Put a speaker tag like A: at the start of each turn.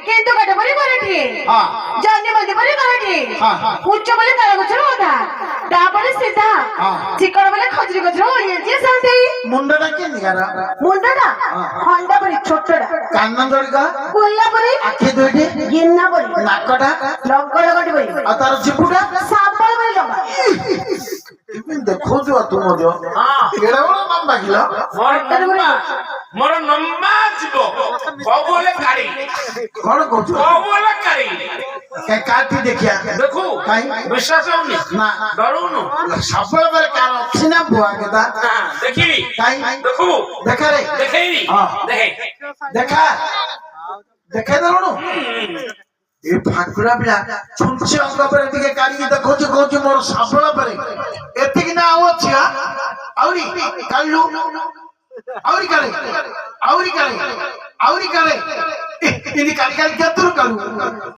A: কিন্তু কাটা বলে করটি
B: হ্যাঁ
A: জানি বলে বলে করটি
B: হ্যাঁ
A: উচ্চ বলে তারা গছর ওঠা তারপরে সিধা চিকন বলে খজরি গছর ওড়িয়েছে শান্তি
B: মুন্ডটা কে নিগারা
A: মুন্ডটা খন্ডা বলে ছোটটা
B: কান্না দড়িকা
A: কুল্লা বলে
B: আখি দুইটি
A: গিন্না বলে
B: নাকটা
A: লঙ্কড় গটি বলে
B: আর তার জিপুটা
A: সাম্বল বলে লম্বা
B: ইভিন দেখো যে তুমি মজা এড়া বড় লম্বা গিলা
C: মোর লম্বা জীব কবলে কারি
B: কোন কোচ
C: কবলে কারি
B: কাটি দেখিয়া
C: দেখো
B: কাই
C: বিশ্বাস হউনি
B: না
C: ডরুনু
B: সফল বের কার সিনা বুয়া গেদা
C: দেখিবি
B: কাই
C: দেখো
B: দেখা রে
C: দেখাইবি দেখে
B: দেখা দেখা দাও ଏ ଫାଙ୍କୁଡା ପିଲା ଛୁଞ୍ଚି ଅଙ୍ଗ ପରେ ଟିକେ କାଢିକି ଦେଖୁଛୁ କହୁଛୁ ମୋର ସାବଳ ପରେ ଏତିକି ନା ଆଉ ଅଛି ଆହୁରି କାଢିଲୁ ଆହୁରି କାଢେ ଆହୁରି କାଢେ ଆହୁରି କାଢେ ଏମିତି କାଢି କାଢି କେତେରୁ କାଢୁ